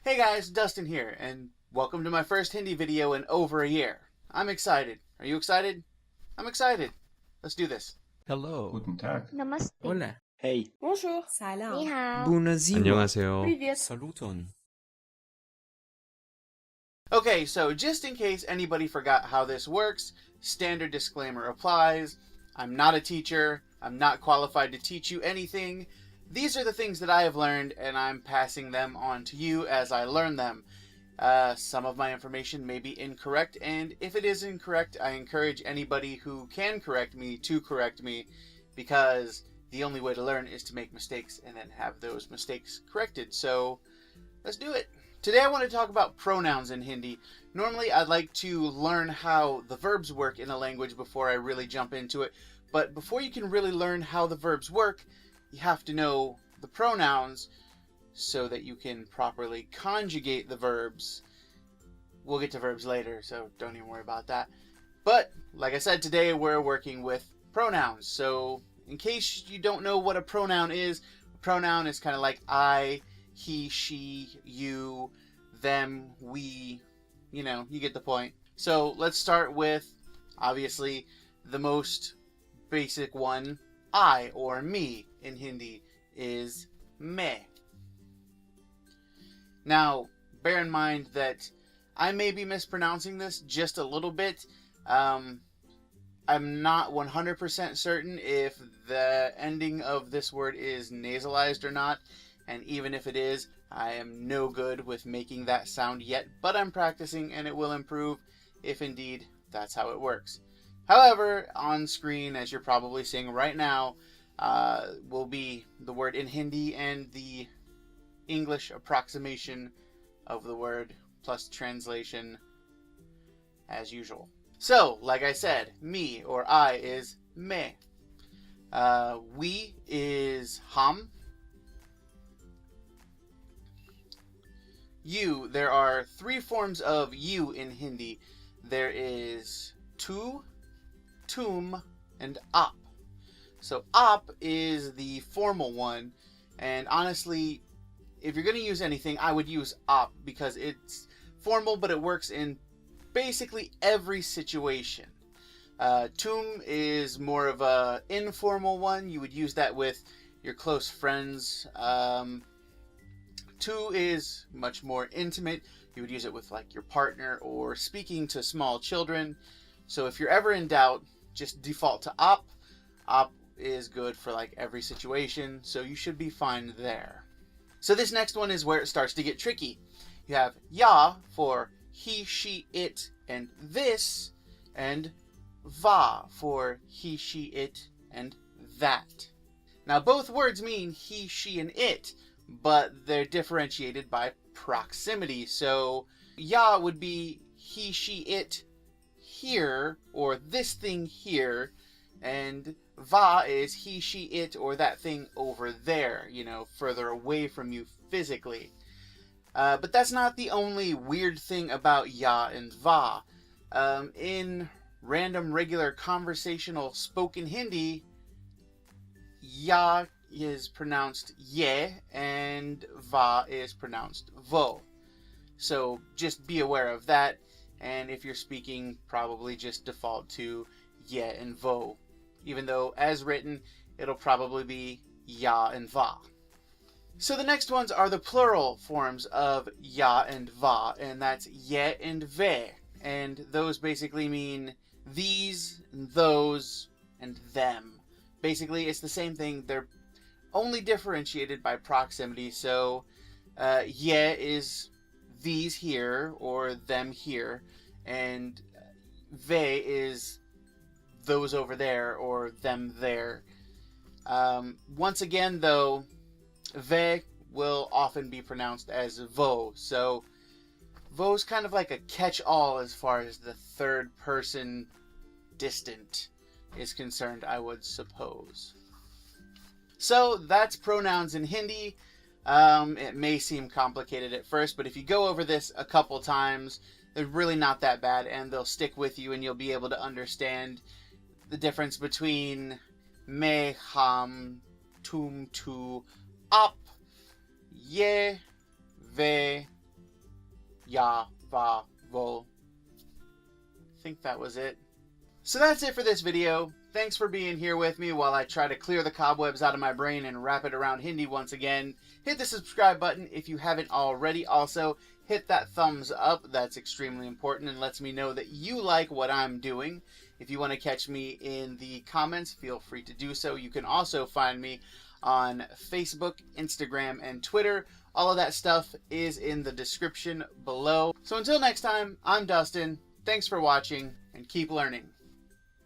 Hey guys, Dustin here, and welcome to my first Hindi video in over a year. I'm excited. Are you excited? I'm excited. Let's do this. Hello. Guten Tag. Namaste. Hola. Hey. Bonjour. Ni Salam. hao. Bună ziua. 안녕하세요. Привет. Saluton. Okay, so just in case anybody forgot how this works, standard disclaimer applies. I'm not a teacher. I'm not qualified to teach you anything. These are the things that I have learned, and I'm passing them on to you as I learn them. Some of my information may be incorrect, and if it is incorrect, I encourage anybody who can correct me to correct me, because the only way to learn is to make mistakes and then have those mistakes corrected. So, let's do it. Today I want to talk about pronouns in Hindi. Normally I'd like to learn how the verbs work in a language before I really jump into it, but before you can really learn how the verbs work, you have to know the pronouns so that you can properly conjugate the verbs. We'll get to verbs later, so don't even worry about that. But, like I said, today we're working with pronouns. So, in case you don't know what a pronoun is kind of like I, he, she, you, them, we, you know, you get the point. So, let's start with, obviously, the most basic one, I, or me, in Hindi, is me. Now, bear in mind that I may be mispronouncing this just a little bit. I'm not 100% certain if the ending of this word is nasalized or not, and even if it is, I am no good with making that sound yet, but I'm practicing and it will improve if indeed that's how it works. However, on screen, as you're probably seeing right now, will be the word in Hindi and the English approximation of the word plus translation as usual. So, like I said, me or I is me. We is hum. You, there are three forms of you in Hindi. There is tu, tum, and ap. So ap is the formal one, and honestly, if you're going to use anything, I would use ap because it's formal, but it works in basically every situation. Tum is more of a informal one. You would use that with your close friends. Tu is much more intimate. You would use it with like your partner or speaking to small children. So if you're ever in doubt, just default to ap. Ap is good for like every situation, so you should be fine there. So this next one is where it starts to get tricky. You have ya for he, she, it, and this, and va for he, she, it, and that. Now both words mean he, she, and it, but they're differentiated by proximity. So ya would be he, she, it here, or this thing here, and va is he, she, it, or that thing over there, you know, further away from you physically. But that's not the only weird thing about ya and va. In random, regular, conversational, spoken Hindi, ya is pronounced ye, and va is pronounced vo. So just be aware of that, and if you're speaking, probably just default to ye and vo. Even though, as written, it'll probably be ya and va. So the next ones are the plural forms of ya and va, and that's ye and ve. And those basically mean these, those, and them. Basically, it's the same thing. They're only differentiated by proximity. So, ye is these here, or them here, and ve is those over there, or them there. Once again, though, ve will often be pronounced as vo. So vo's kind of like a catch-all as far as the third person distant is concerned, I would suppose. So that's pronouns in Hindi. It may seem complicated at first, but if you go over this a couple times, they're really not that bad, and they'll stick with you, and you'll be able to understand the difference between me, ham, tum, tu, ap, ye, ve, ya, va, vol. I think that was it. So that's it for this video. Thanks for being here with me while I try to clear the cobwebs out of my brain and wrap it around Hindi once again. Hit the subscribe button if you haven't already. Also, hit that thumbs up. That's extremely important and lets me know that you like what I'm doing. If you want to catch me in the comments, feel free to do so. You can also find me on Facebook, Instagram, and Twitter. All of that stuff is in the description below. So until next time, I'm Dustin. Thanks for watching, and keep learning.